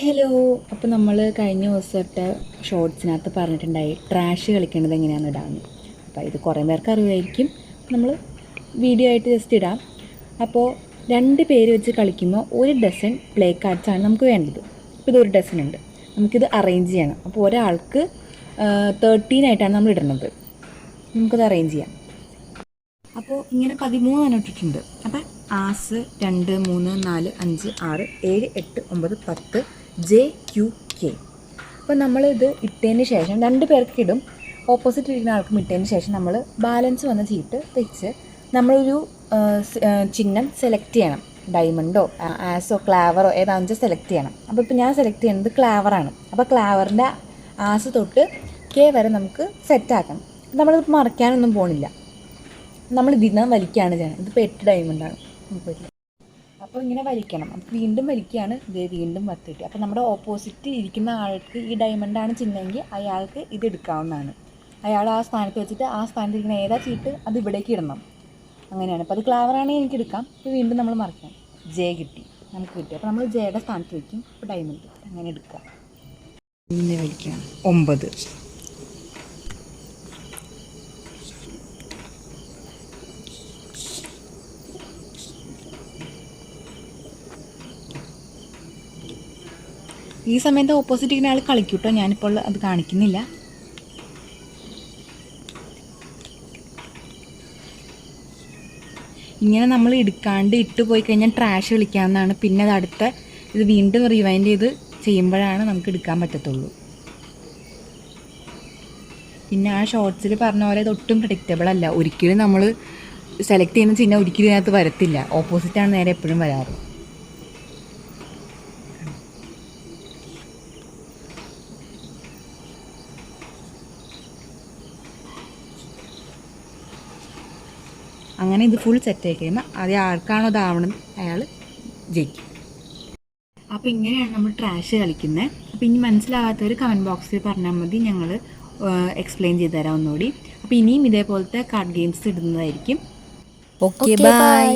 Hello. അപ്പോൾ നമ്മൾ കഴിഞ്ഞ ദിവസത്തെ ഷോർട്സിനകത്ത് പറഞ്ഞിട്ടുണ്ടായി ട്രാഷ് കളിക്കേണ്ടത് എങ്ങനെയാണെന്ന് ഇടാമെന്ന്. അപ്പോൾ ഇത് കുറേ പേർക്ക് അറിയുമായിരിക്കും. നമ്മൾ വീഡിയോ ആയിട്ട് ജസ്റ്റ് ഇടാം. അപ്പോൾ 2 പേര് വെച്ച് കളിക്കുമ്പോൾ 1 ഡസൻ പ്ലേ കാർഡ്സാണ് നമുക്ക് വേണ്ടത്. ഇപ്പോൾ ഇതൊരു ഡസൻ ഉണ്ട്, നമുക്കിത് അറേഞ്ച് ചെയ്യണം. അപ്പോൾ ഒരാൾക്ക് 13 ആയിട്ടാണ് നമ്മൾ ഇടുന്നത്. നമുക്കത് അറേഞ്ച് ചെയ്യാം. അപ്പോൾ ഇങ്ങനെ 13 ഇട്ടിട്ടുണ്ട്. അപ്പം ആസ് 2 3 4 5 6 7 8 9 10 JQK. അപ്പോൾ നമ്മളിത് ഇട്ടതിന് ശേഷം 2 പേർക്ക് ഇടും, ഓപ്പോസിറ്റ് ഇരിക്കുന്ന ആൾക്കും ഇട്ടതിന് ശേഷം നമ്മൾ ബാലൻസ് വന്ന ചീട്ട് വെച്ച് നമ്മളൊരു ചിഹ്നം സെലക്ട് ചെയ്യണം. ഡയമണ്ടോ ആസോ ക്ലാവറോ ഏതാണെന്ന് വെച്ചാൽ സെലക്ട് ചെയ്യണം. അപ്പോൾ ഇപ്പോൾ ഞാൻ സെലക്ട് ചെയ്യുന്നത് ക്ലാവറാണ്. അപ്പോൾ ക്ലാവറിൻ്റെ ആസ് തൊട്ട് കെ വരെ നമുക്ക് സെറ്റാക്കണം. നമ്മളിത് മറക്കാനൊന്നും പോണില്ല, നമ്മൾ ഇതിന്ന് വലിക്കുകയാണ് ചെയ്യണം. ഇതിപ്പോൾ 8 ഡയമണ്ടാണ് നമുക്ക് വരിക. അപ്പോൾ ഇങ്ങനെ വലിക്കണം. നമുക്ക് വീണ്ടും വലിക്കുകയാണ്, ഇത് വീണ്ടും 10 കിട്ടി. അപ്പോൾ നമ്മുടെ ഓപ്പോസിറ്റ് ഇരിക്കുന്ന ആൾക്ക് ഈ ഡയമണ്ടാണ് ചിഹ്നമെങ്കിൽ അയാൾക്ക് ഇത് എടുക്കാവുന്നതാണ്. അയാൾ ആ സ്ഥാനത്ത് വെച്ചിട്ട് ആ സ്ഥാനത്ത് ഇരിക്കുന്ന ഏതാ ചീട്ട് അത് ഇവിടേക്ക് ഇടണം. അങ്ങനെയാണ്. അപ്പോൾ അത് ക്ലാവറാണെങ്കിൽ എനിക്ക് എടുക്കാം. അപ്പോൾ വീണ്ടും നമ്മൾ മറിക്കണം. ജെ കിട്ടി, നമുക്ക് കിട്ടി. അപ്പോൾ നമ്മൾ ജെയുടെ സ്ഥാനത്ത് വയ്ക്കും. ഇപ്പോൾ ഡയമണ്ട് അങ്ങനെ എടുക്കുക. ഇങ്ങനെ വലിക്കാം. 9. ഈ സമയത്ത് ഓപ്പോസിറ്റ് ഇരിക്കുന്ന ആൾ കളിക്കൂട്ടോ, ഞാനിപ്പോൾ അത് കാണിക്കുന്നില്ല. ഇങ്ങനെ നമ്മൾ എടുക്കാണ്ട് ഇട്ട് പോയി കഴിഞ്ഞാൽ ട്രാഷ് കളിക്കാവുന്നതാണ്. പിന്നെ അത് അടുത്ത ഇത് വീണ്ടും റിവൈൻഡ് ചെയ്ത് ചെയ്യുമ്പോഴാണ് നമുക്ക് എടുക്കാൻ പറ്റത്തുള്ളൂ. പിന്നെ ആ ഷോർട്സിൽ പറഞ്ഞ പോലെ ഇത് ഒട്ടും പ്രഡിക്റ്റബിൾ അല്ല. ഒരിക്കലും നമ്മൾ സെലക്ട് ചെയ്യുന്ന ചിഹ്നം ഒരിക്കലും ഇതിനകത്ത് വരത്തില്ല. ഓപ്പോസിറ്റാണ് നേരെ എപ്പോഴും വരാറ്. അങ്ങനെ ഇത് ഫുൾ സെറ്റ് ആയി കഴിയുമ്പോൾ അത് ആർക്കാണോ ഇതാവണം അയാൾ ജയിക്കും. അപ്പോൾ ഇങ്ങനെയാണ് നമ്മൾ ട്രാഷ് കളിക്കുന്നത്. അപ്പോൾ ഇനി മനസ്സിലാകാത്തവർ കമൻറ്റ് ബോക്സിൽ പറഞ്ഞാൽ മതി, ഞങ്ങൾ എക്സ്പ്ലെയിൻ ചെയ്ത് തരാം ഒന്നുകൂടി. അപ്പോൾ ഇനിയും ഇതേപോലത്തെ കാർഡ് ഗെയിംസ് ഇടുന്നതായിരിക്കും. Okay bye.